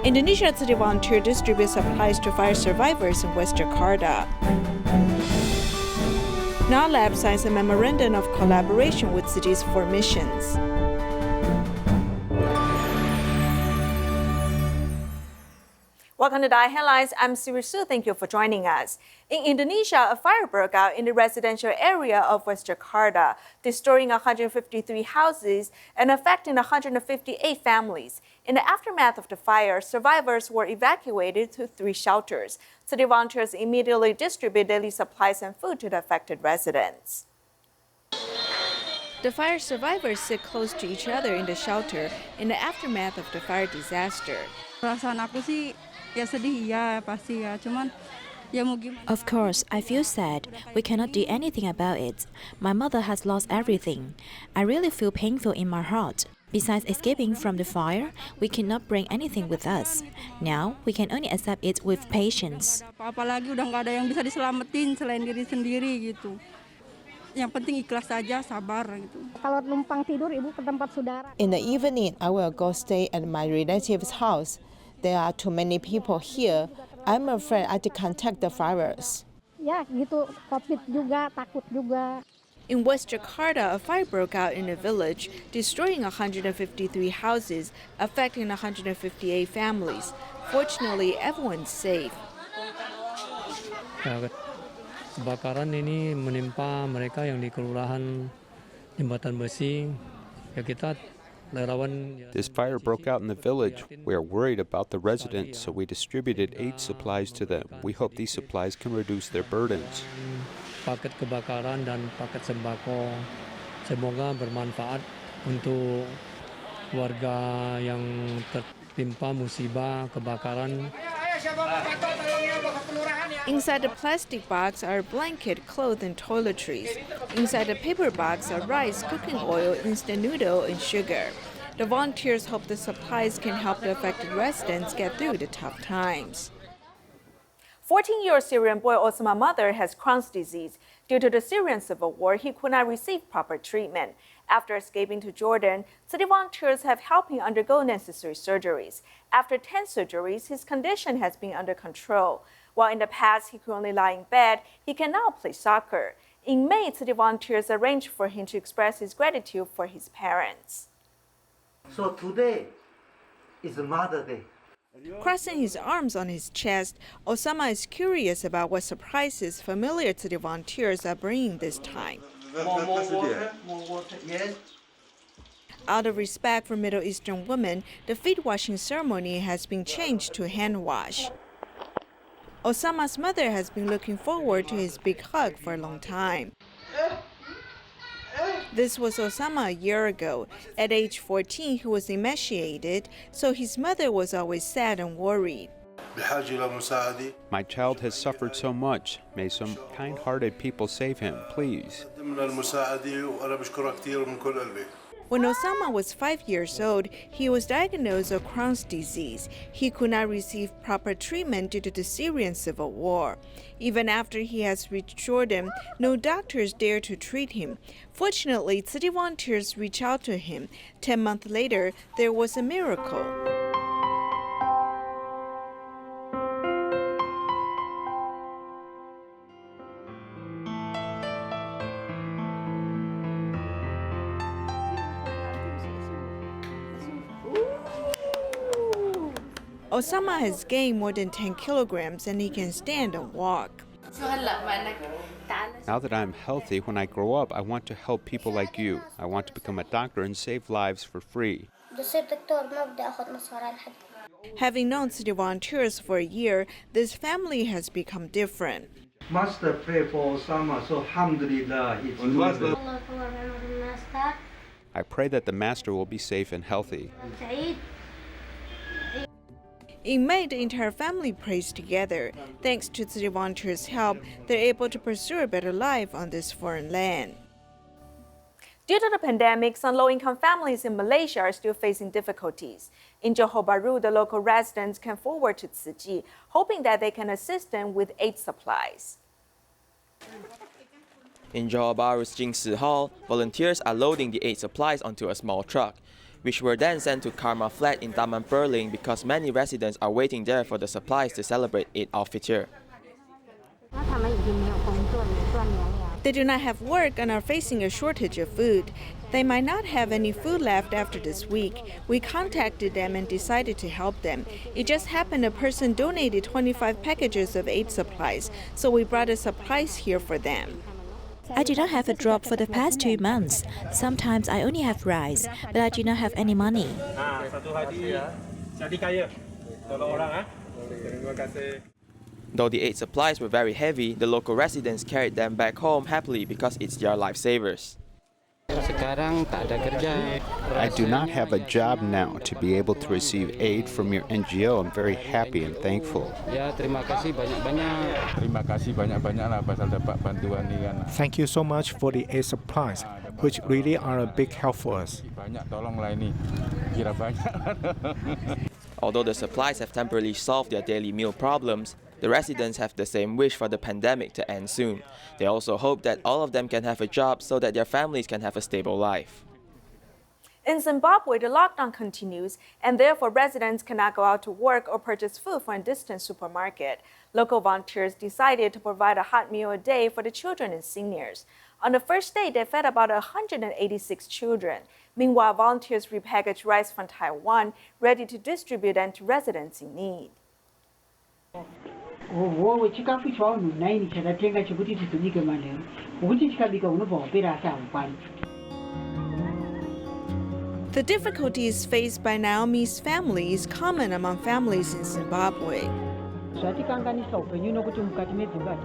Indonesia Tzu Chi volunteer distributes supplies to fire survivors in West Jakarta. NALAB signs a memorandum of collaboration with Tzu Chi's 4 missions. Welcome to Dai Headlines. I'm Siri Su. Thank you for joining us. In Indonesia, a fire broke out in the residential area of West Jakarta, destroying 153 houses and affecting 158 families. In the aftermath of the fire, survivors were evacuated to 3 shelters. City volunteers immediately distributed daily supplies and food to the affected residents. The fire survivors sit close to each other in the shelter in the aftermath of the fire disaster. Of course, I feel sad. We cannot do anything about it. My mother has lost everything. I really feel painful in my heart. Besides escaping from the fire, we cannot bring anything with us. Now, we can only accept it with patience. In the evening, I will go stay at my relative's house. There are too many people here. I'm afraid I contact the virus. In West Jakarta, a fire broke out in a village, destroying 153 houses, affecting 158 families. Fortunately, everyone's safe. Kebakaran ini menimpa mereka yang di kelurahan Jembatan Besi. This fire broke out in the village. We are worried about the residents, so we distributed aid supplies to them. We hope these supplies can reduce their burdens. Paket kebakaran dan paket sembako semoga bermanfaat untuk warga yang tertimpa musibah kebakaran. Inside the plastic box are blanket, clothes, and toiletries. Inside the paper box are rice, cooking oil, instant noodle, and sugar. The volunteers hope the supplies can help the affected residents get through the tough times. 14-year-old Syrian boy Osama's mother has Crohn's disease. Due to the Syrian civil war, he could not receive proper treatment. After escaping to Jordan, city volunteers have helped him undergo necessary surgeries. After 10 surgeries, his condition has been under control. While in the past he could only lie in bed, he can now play soccer. In May, city volunteers arranged for him to express his gratitude for his parents. So today is Mother's Day. Crossing his arms on his chest, Osama is curious about what surprises familiar to the volunteers are bringing this time. More water, yes. Out of respect for Middle Eastern women, the feet washing ceremony has been changed to hand wash. Osama's mother has been looking forward to his big hug for a long time. This was Osama a year ago. At age 14, he was emaciated, so his mother was always sad and worried. My child has suffered so much. May some kind-hearted people save him, please. When Osama was 5 years old, he was diagnosed with Crohn's disease. He could not receive proper treatment due to the Syrian civil war. Even after he has reached Jordan, no doctors dare to treat him. Fortunately, city volunteers reached out to him. 10 months later, there was a miracle. Osama has gained more than 10 kilograms and he can stand and walk. Now that I'm healthy, when I grow up, I want to help people like you. I want to become a doctor and save lives for free. Having known city volunteers for a year, this family has become different. Master pray for Osama, so alhamdulillah, it's good. I pray that the master will be safe and healthy. In May, the entire family prays together. Thanks to city volunteers' help, they're able to pursue a better life on this foreign land. Due to the pandemic, some low-income families in Malaysia are still facing difficulties. In Johor Bahru, the local residents came forward to Tzu Chi, hoping that they can assist them with aid supplies. In Johor Bahru's Jingsi Hall, volunteers are loading the aid supplies onto a small truck. which were then sent to Karma Flat in Taman Perling because many residents are waiting there for the supplies to celebrate Eid al-Fitr. They do not have work and are facing a shortage of food. They might not have any food left after this week. We contacted them and decided to help them. It just happened a person donated 25 packages of aid supplies, so we brought the supplies here for them. I did not have a job for the past 2 months. Sometimes I only have rice, but I do not have any money. Though the aid supplies were very heavy, the local residents carried them back home happily because it's their lifesavers. I do not have a job now. To be able to receive aid from your NGO, I'm very happy and thankful. Thank you so much for the aid supplies, which really are a big help for us. Although the supplies have temporarily solved their daily meal problems, the residents have the same wish for the pandemic to end soon. They also hope that all of them can have a job so that their families can have a stable life. In Zimbabwe, the lockdown continues, and therefore residents cannot go out to work or purchase food from a distant supermarket. Local volunteers decided to provide a hot meal a day for the children and seniors. On the first day, they fed about 186 children. Meanwhile, volunteers repackaged rice from Taiwan, ready to distribute them to residents in need. The difficulties faced by Naomi's family is common among families in Zimbabwe.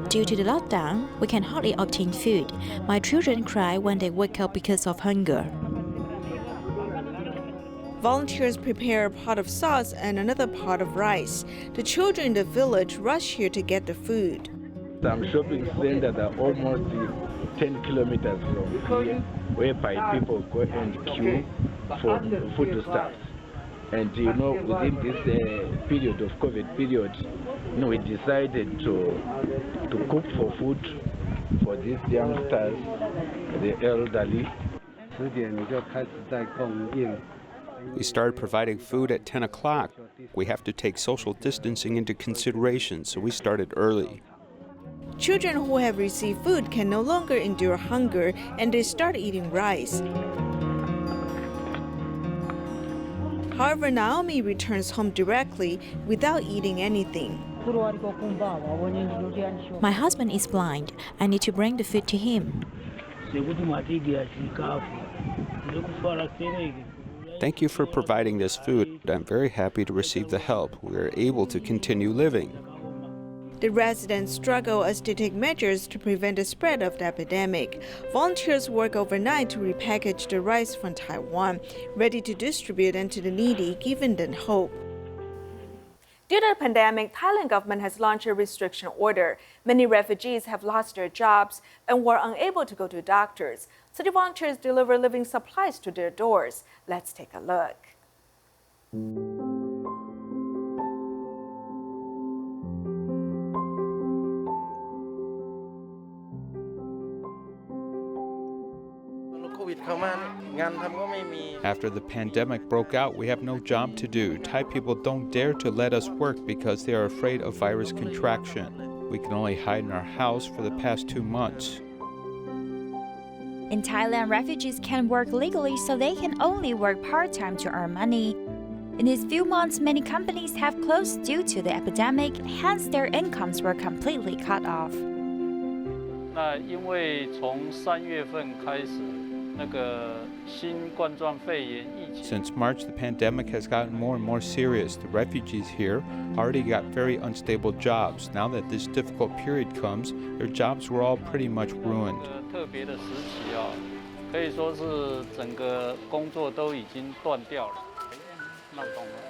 Due to the lockdown, we can hardly obtain food. My children cry when they wake up because of hunger. Volunteers prepare a pot of sauce and another pot of rice. The children in the village rush here to get the food. Some shopping centers are almost 10 kilometers from here, whereby people go and queue for foodstuffs. And within this period of COVID period, we decided to cook for food for these youngsters, the elderly. We started providing food at 10 o'clock. We have to take social distancing into consideration, so we started early. Children who have received food can no longer endure hunger, and they start eating rice. However, Naomi returns home directly without eating anything. My husband is blind. I need to bring the food to him. Thank you for providing this food. I'm very happy to receive the help. We are able to continue living. The residents struggle as they take measures to prevent the spread of the epidemic. Volunteers work overnight to repackage the rice from Taiwan, ready to distribute them to the needy, giving them hope. Due to the pandemic, Thailand government has launched a restriction order. Many refugees have lost their jobs and were unable to go to doctors. City volunteers deliver living supplies to their doors. Let's take a look. After the pandemic broke out, we have no job to do. Thai people don't dare to let us work because they are afraid of virus contraction. We can only hide in our house for the past 2 months. In Thailand, refugees can work legally, so they can only work part-time to earn money. In these few months, many companies have closed due to the epidemic, hence their incomes were completely cut off. Since March, the pandemic has gotten more and more serious. The refugees here already got very unstable jobs. Now that this difficult period comes, their jobs were all pretty much ruined.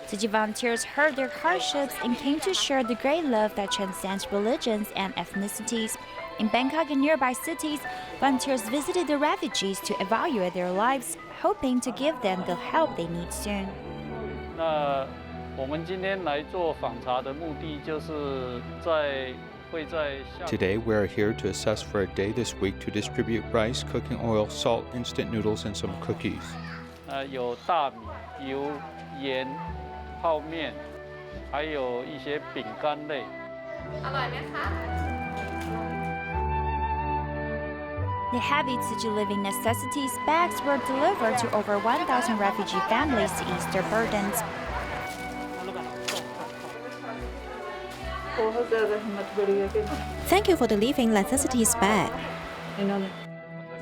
Tzu Chi volunteers heard their hardships and came to share the great love that transcends religions and ethnicities. In Bangkok and nearby cities, volunteers visited the refugees to evaluate their lives, hoping to give them the help they need soon. Today, we are here to assess for a day this week to distribute rice, cooking oil, salt, instant noodles, and some cookies. 有大米、油、盐、泡面，还有一些饼干类。The heavy Tzu Chi living necessities bags were delivered to over 1,000 refugee families to ease their burdens. Thank you for the living necessities bag.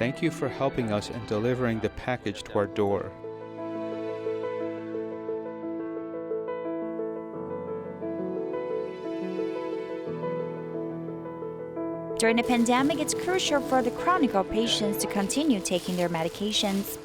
Thank you for helping us and delivering the package to our door. During the pandemic, it's crucial for the chronic patients to continue taking their medications.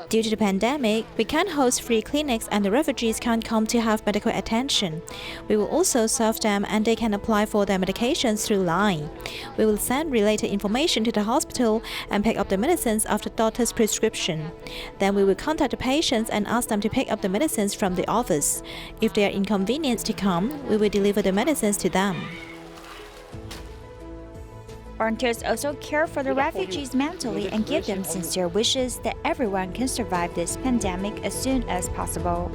Due to the pandemic, we can't host free clinics and the refugees can't come to have medical attention. We will also serve them and they can apply for their medications through line. We will send related information to the hospital and pick up the medicines after doctor's prescription. Then we will contact the patients and ask them to pick up the medicines from the office. If they are inconvenienced to come, we will deliver the medicines to them. Volunteers also care for the refugees mentally and give them sincere wishes that everyone can survive this pandemic as soon as possible.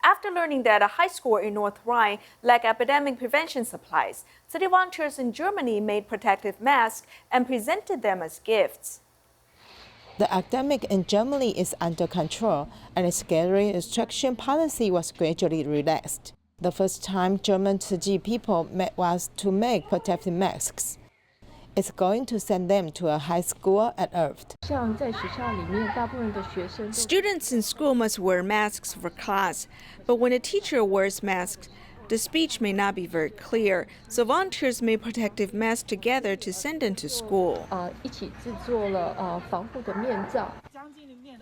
After learning that a high school in North Rhine lacked epidemic prevention supplies, city volunteers in Germany made protective masks and presented them as gifts. The epidemic in Germany is under control, and its gathering restriction policy was gradually relaxed. The first time German Tzu Chi people met was to make protective masks. It's going to send them to a high school at Erft. Students in school must wear masks for class, but when a teacher wears masks, the speech may not be very clear, so volunteers made protective masks together to send them to school.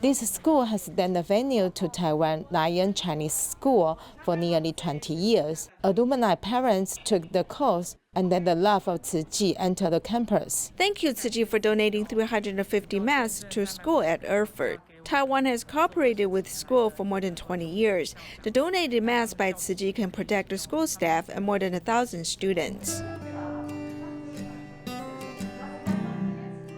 This school has been the venue to Taiwan Lion Chinese School for nearly 20 years. Alumni parents took the course, and then the love of Tzu Chi entered the campus. Thank you, Tzu Chi, for donating 350 masks to school at Erfurt. Taiwan has cooperated with school for more than 20 years. The donated masks by Tzu Chi can protect the school staff and more than 1,000 students.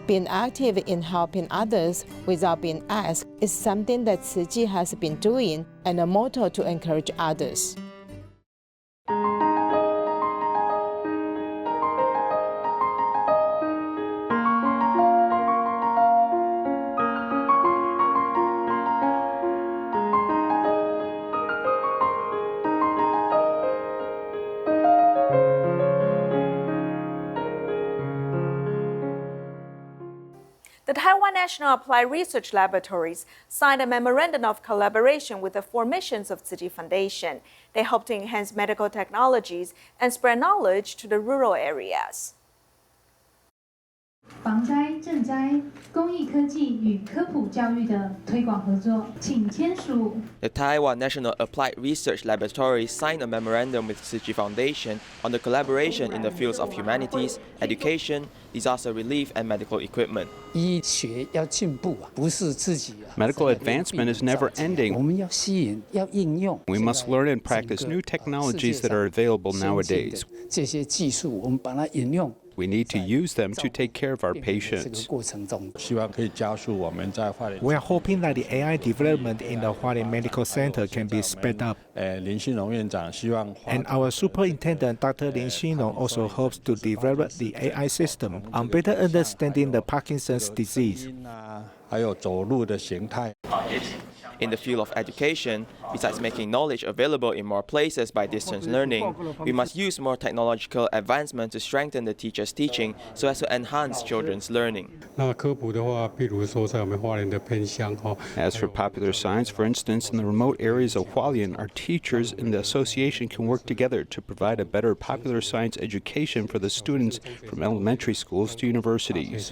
Being active in helping others without being asked is something that Tzu Chi has been doing and a motto to encourage others. The Taiwan National Applied Research Laboratories signed a memorandum of collaboration with the 4 missions of Tzu Chi Foundation. They hope to enhance medical technologies and spread knowledge to the rural areas. The Taiwan National Applied Research Laboratories signed a memorandum with Tzu Chi Foundation on the collaboration in the fields of humanities, education, disaster relief, and medical equipment. Medical advancement is never ending. We must learn and practice new technologies that are available nowadays. We need to use them to take care of our patients. We are hoping that the AI development in the Hualien Medical Center can be sped up. And our superintendent, Dr. Lin Xinrong, also hopes to develop the AI system on better understanding the Parkinson's disease. In the field of education, besides making knowledge available in more places by distance learning, we must use more technological advancement to strengthen the teacher's teaching so as to enhance children's learning. As for popular science, for instance, in the remote areas of Hualien, our teachers in the association can work together to provide a better popular science education for the students from elementary schools to universities.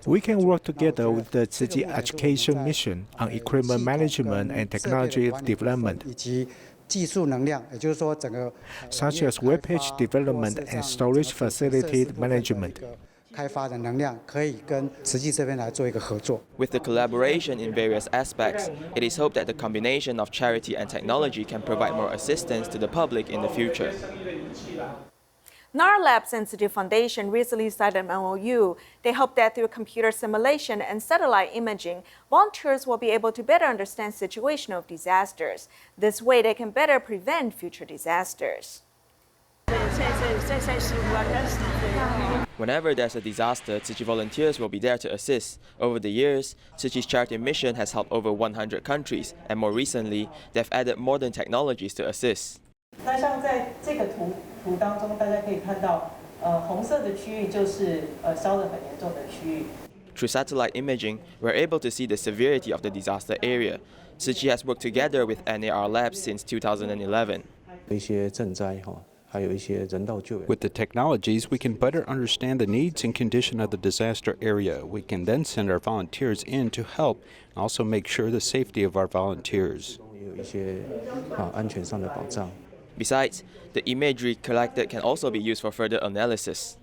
We can work together with the Tzu Chi Education Mission on equipment management and technology development, such as web page development and storage facility management. With the collaboration in various aspects, it is hoped that the combination of charity and technology can provide more assistance to the public in the future. NAR Labs and Tzu Chi Foundation recently signed an MOU. They hope that through computer simulation and satellite imaging, volunteers will be able to better understand situational disasters. This way, they can better prevent future disasters. Whenever there's a disaster, Tzu Chi volunteers will be there to assist. Over the years, Tzu Chi's charity mission has helped over 100 countries, and more recently, they've added modern technologies to assist. 那像在这个图当中，大家可以看到，红色的区域就是烧得很严重的区域。 Through satellite imaging, we're able to see the severity of the disaster area. Tzu Chi has worked together with NAR Labs since 2011. With the technologies, we can better understand the needs and condition of the disaster area. We can then send our volunteers in to help and also make sure the safety of our volunteers. Besides, the imagery collected can also be used for further analysis.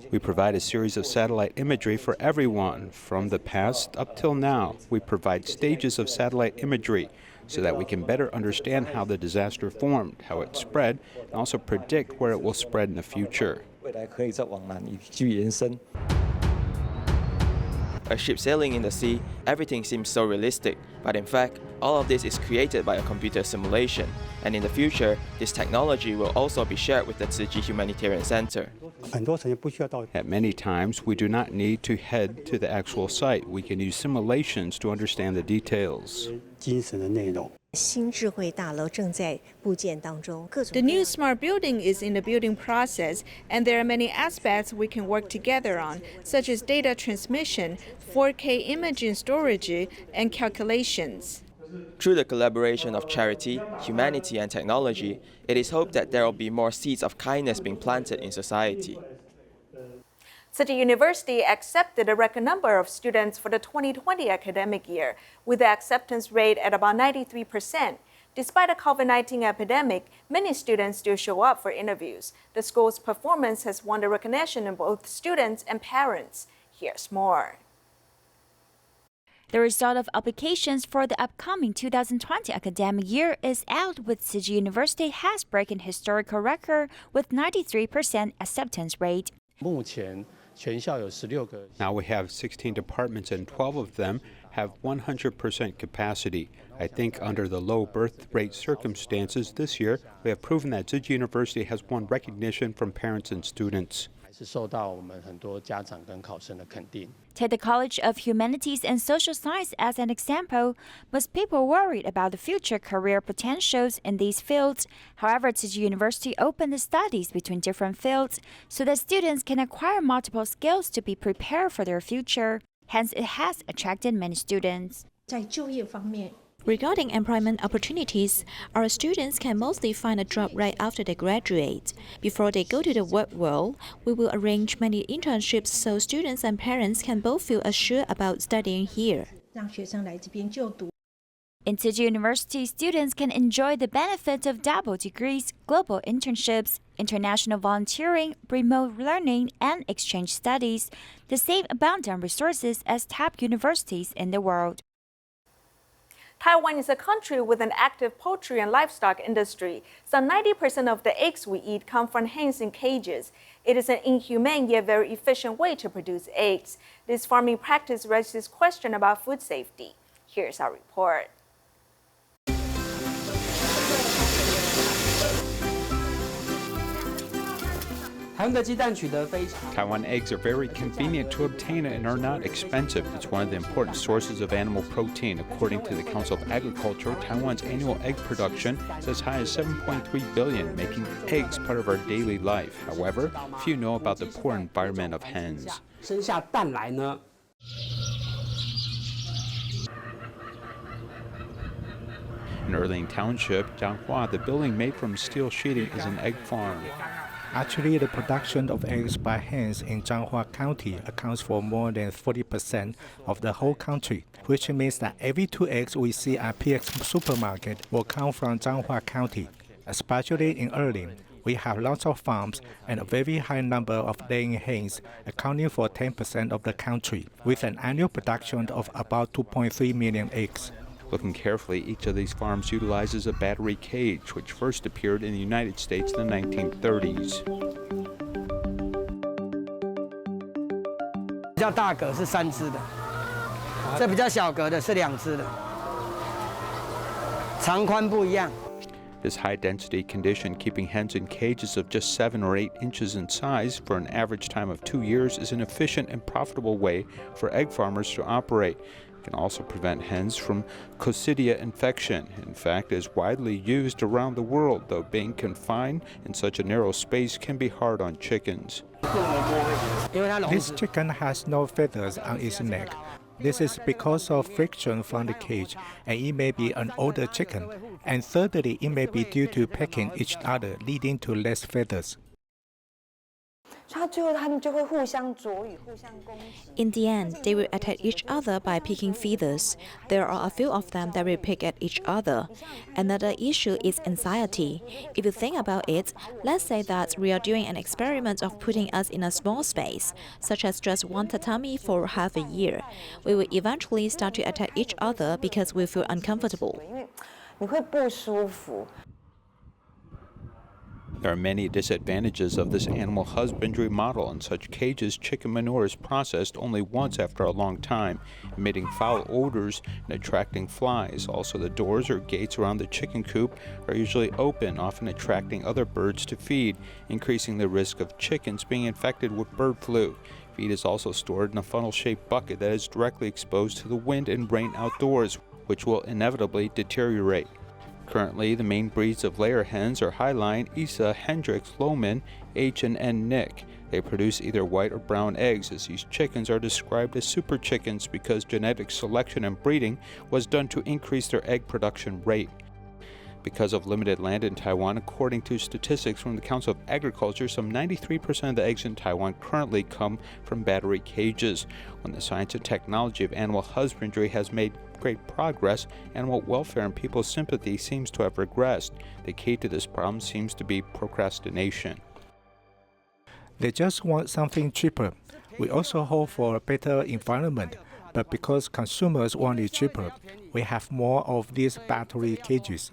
We provide a series of satellite imagery for everyone, from the past up till now. We provide stages of satellite imagery so that we can better understand how the disaster formed, how it spread, and also predict where it will spread in the future. A ship sailing in the sea, everything seems so realistic, but in fact, all of this is created by a computer simulation, and in the future, this technology will also be shared with the Tzu Chi Humanitarian Center. At many times, we do not need to head to the actual site. We can use simulations to understand the details. The new smart building is in the building process, and there are many aspects we can work together on, such as data transmission, 4K imaging storage, and calculations. Through the collaboration of charity, humanity, and technology, it is hoped that there will be more seeds of kindness being planted in society. Tzu Chi University accepted a record number of students for the 2020 academic year, with the acceptance rate at about 93%. Despite the COVID-19 epidemic, many students still show up for interviews. The school's performance has won the recognition of both students and parents. Here's more. The result of applications for the upcoming 2020 academic year is out, with Tzu Chi University has broken historical record with 93% acceptance rate. Now we have 16 departments and 12 of them have 100% capacity. I think under the low birth rate circumstances this year, we have proven that Tzu Chi University has won recognition from parents and students. Take the College of Humanities and Social Science as an example. Most people worried about the future career potentials in these fields. However, Tzu Chi University opened the studies between different fields so that students can acquire multiple skills to be prepared for their future. Hence, it has attracted many students. Regarding employment opportunities, our students can mostly find a job right after they graduate. Before they go to the work world, we will arrange many internships so students and parents can both feel assured about studying here. In Tzu Chi University, students can enjoy the benefits of double degrees, global internships, international volunteering, remote learning, and exchange studies, the same abundant resources as top universities in the world. Taiwan is a country with an active poultry and livestock industry. Some 90% of the eggs we eat come from hens in cages. It is an inhumane yet very efficient way to produce eggs. This farming practice raises questions about food safety. Here's our report. Taiwan eggs are very convenient to obtain and are not expensive. It's one of the important sources of animal protein. According to the Council of Agriculture, Taiwan's annual egg production is as high as 7.3 billion, making eggs part of our daily life. However, few know about the poor environment of hens. In Erling Township, Jianghua, the building made from steel sheeting is an egg farm. Actually, the production of eggs by hens in Jianghua County accounts for more than 40% of the whole country, which means that every 2 eggs we see at PX supermarket will come from Jianghua County. especially in Erling. We have lots of farms and a very high number of laying hens, accounting for 10% of the country, with an annual production of about 2.3 million eggs. Looking carefully, each of these farms utilizes a battery cage, which first appeared in the United States in the 1930s. 比较大格是3只的，这比较小格的是2只的，长宽不一样。 This high-density condition, keeping hens in cages of just 7 or 8 inches in size for an average time of 2 years, is an efficient and profitable way for egg farmers to operate. It can also prevent hens from coccidia infection. In fact, it is widely used around the world, though being confined in such a narrow space can be hard on chickens. This chicken has no feathers on its neck. This is because of friction from the cage, and it may be an older chicken. And thirdly, it may be due to pecking each other, leading to less feathers. In the end, they will attack each other by picking feathers. There are a few of them that will pick at each other. Another issue is anxiety. If you think about it, let's say that we are doing an experiment of putting us in a small space, such as just one tatami for half a year. We will eventually start to attack each other because we feel uncomfortable. There are many disadvantages of this animal husbandry model. In such cages, chicken manure is processed only once after a long time, emitting foul odors and attracting flies. Also, the doors or gates around the chicken coop are usually open, often attracting other birds to feed, increasing the risk of chickens being infected with bird flu. Feed is also stored in a funnel-shaped bucket that is directly exposed to the wind and rain outdoors, which will inevitably deteriorate. Currently, the main breeds of layer hens are Highline, Isa, Hendrix, Lohman, H, and N. Nick. They produce either white or brown eggs, as these chickens are described as super chickens because genetic selection and breeding was done to increase their egg production rate. Because of limited land in Taiwan, according to statistics from the Council of Agriculture, some 93% of the eggs in Taiwan currently come from battery cages. When the science and technology of animal husbandry has made great progress, animal welfare and people's sympathy seems to have regressed. The key to this problem seems to be procrastination. They just want something cheaper. We also hope for a better environment, but because consumers want it cheaper, we have more of these battery cages.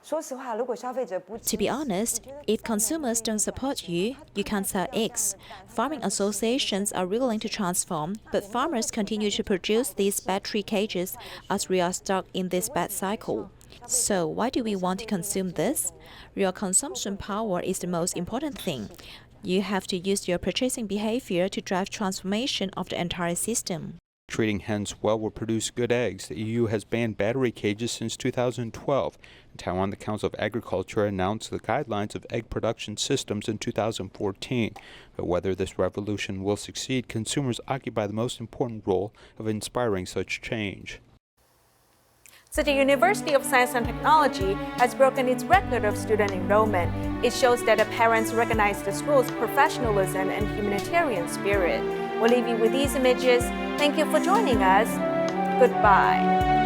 To be honest, if consumers don't support you, you can't sell eggs. Farming associations are willing to transform, but farmers continue to produce these battery cages as we are stuck in this bad cycle. So why do we want to consume this? Real consumption power is the most important thing. You have to use your purchasing behavior to drive transformation of the entire system. Treating hens well will produce good eggs. The EU has banned battery cages since 2012. In Taiwan, the Council of Agriculture announced the guidelines of egg production systems in 2014. But whether this revolution will succeed, consumers occupy the most important role of inspiring such change. City University of Science and Technology has broken its record of student enrollment. It shows that the parents recognize the school's professionalism and humanitarian spirit. We'll leave you with these images. Thank you for joining us. Goodbye.